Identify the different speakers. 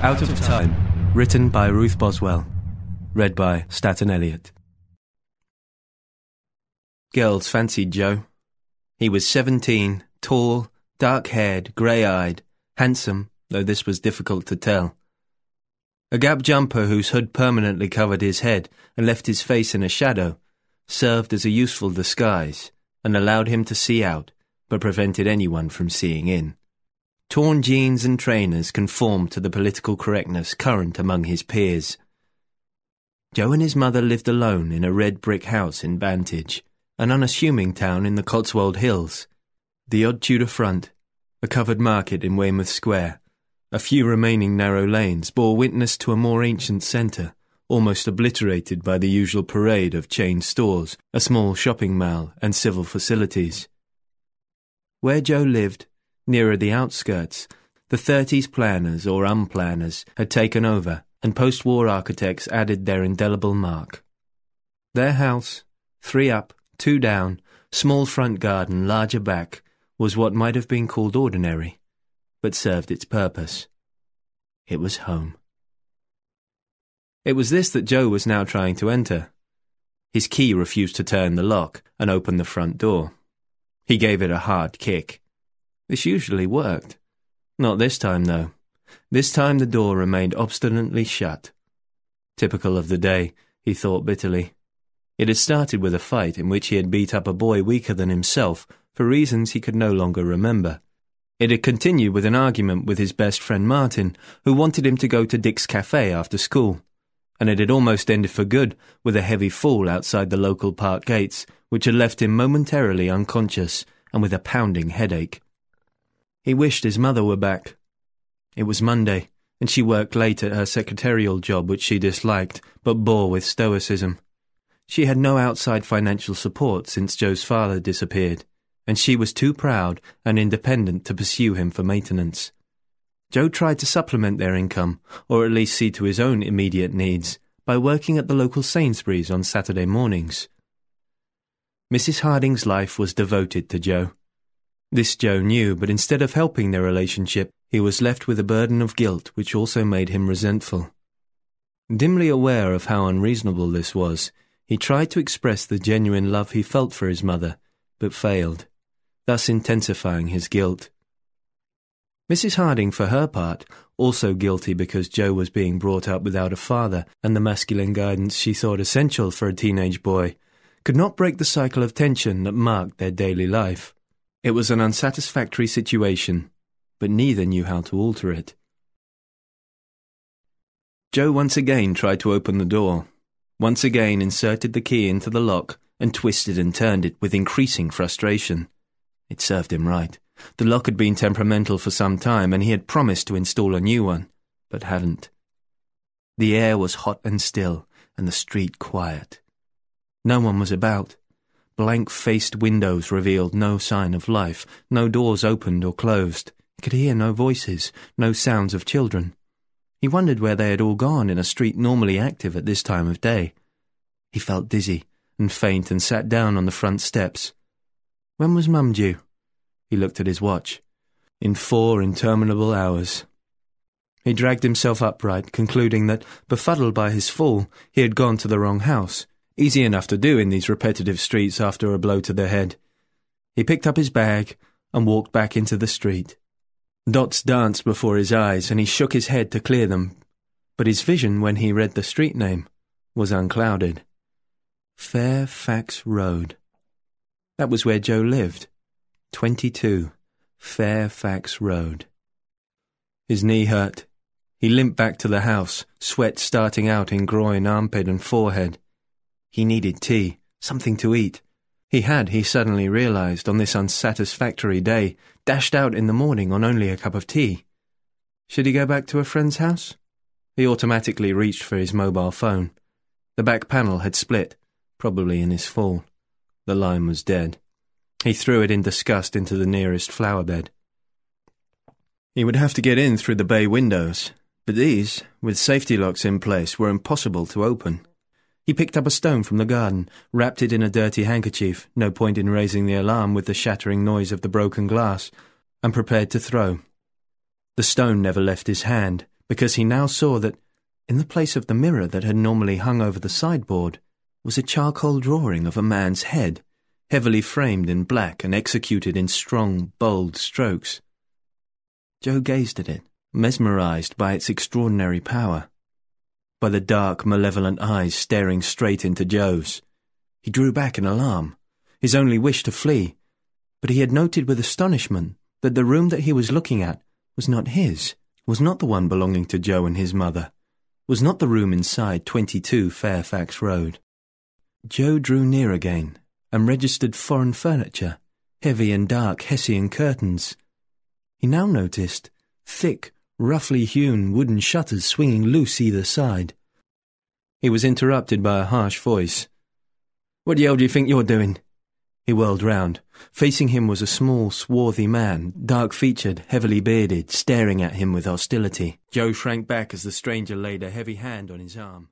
Speaker 1: Out of Time, written by Ruth Boswell, read by Staten Elliot. Girls fancied Joe. He was 17, tall, dark-haired, grey-eyed, handsome, though this was difficult to tell. A gap jumper whose hood permanently covered his head and left his face in a shadow served as a useful disguise and allowed him to see out, but prevented anyone from seeing in. Torn jeans and trainers conformed to the political correctness current among his peers. Joe and his mother lived alone in a red brick house in Vantage, an unassuming town in the Cotswold Hills. The odd Tudor front, a covered market in Weymouth Square, a few remaining narrow lanes bore witness to a more ancient centre, almost obliterated by the usual parade of chain stores, a small shopping mall and civil facilities. Where Joe lived, nearer the outskirts, the 30s planners or unplanners had taken over, and post-war architects added their indelible mark. Their house, 3 up, 2 down, small front garden, larger back, was what might have been called ordinary, but served its purpose. It was home. It was this that Joe was now trying to enter. His key refused to turn the lock and open the front door. He gave it a hard kick. This usually worked. Not this time, though. This time the door remained obstinately shut. Typical of the day, he thought bitterly. It had started with a fight in which he had beat up a boy weaker than himself for reasons he could no longer remember. It had continued with an argument with his best friend Martin, who wanted him to go to Dick's Cafe after school. And it had almost ended for good with a heavy fall outside the local park gates, which had left him momentarily unconscious and with a pounding headache. He wished his mother were back. It was Monday, and she worked late at her secretarial job which she disliked, but bore with stoicism. She had no outside financial support since Joe's father disappeared, and she was too proud and independent to pursue him for maintenance. Joe tried to supplement their income, or at least see to his own immediate needs, by working at the local Sainsbury's on Saturday mornings. Mrs. Harding's life was devoted to Joe. This Joe knew, but instead of helping their relationship, he was left with a burden of guilt which also made him resentful. Dimly aware of how unreasonable this was, he tried to express the genuine love he felt for his mother, but failed, thus intensifying his guilt. Mrs. Harding, for her part, also guilty because Joe was being brought up without a father and the masculine guidance she thought essential for a teenage boy, could not break the cycle of tension that marked their daily life. It was an unsatisfactory situation, but neither knew how to alter it. Joe once again tried to open the door, once again inserted the key into the lock and twisted and turned it with increasing frustration. It served him right. The lock had been temperamental for some time, and he had promised to install a new one, but hadn't. The air was hot and still, and the street quiet. No one was about. Blank-faced windows revealed no sign of life, no doors opened or closed. He could hear no voices, no sounds of children. He wondered where they had all gone in a street normally active at this time of day. He felt dizzy and faint and sat down on the front steps. When was Mum due? He looked at his watch. In 4 interminable hours. He dragged himself upright, concluding that, befuddled by his fall, he had gone to the wrong house. Easy enough to do in these repetitive streets after a blow to the head. He picked up his bag and walked back into the street. Dots danced before his eyes, and he shook his head to clear them. But his vision, when he read the street name, was unclouded. Fairfax Road. That was where Joe lived. 22, Fairfax Road. His knee hurt. He limped back to the house, sweat starting out in groin, armpit and forehead. He needed tea, something to eat. He suddenly realized, on this unsatisfactory day, dashed out in the morning on only a cup of tea. Should he go back to a friend's house? He automatically reached for his mobile phone. The back panel had split, probably in his fall. The line was dead. He threw it in disgust into the nearest flower bed. He would have to get in through the bay windows, but these, with safety locks in place, were impossible to open. He picked up a stone from the garden, wrapped it in a dirty handkerchief, no point in raising the alarm with the shattering noise of the broken glass, and prepared to throw. The stone never left his hand, because he now saw that, in the place of the mirror that had normally hung over the sideboard, was a charcoal drawing of a man's head, heavily framed in black and executed in strong, bold strokes. Joe gazed at it, mesmerized by its extraordinary power, by the dark, malevolent eyes staring straight into Joe's. He drew back in alarm, his only wish to flee, but he had noted with astonishment that the room that he was looking at was not his, was not the one belonging to Joe and his mother, was not the room inside 22 Fairfax Road. Joe drew near again and registered foreign furniture, heavy and dark Hessian curtains. He now noticed thick, roughly hewn wooden shutters swinging loose either side. He was interrupted by a harsh voice. "What the hell do you think you're doing?" He whirled round. Facing him was a small, swarthy man, dark-featured, heavily bearded, staring at him with hostility. Joe shrank back as the stranger laid a heavy hand on his arm.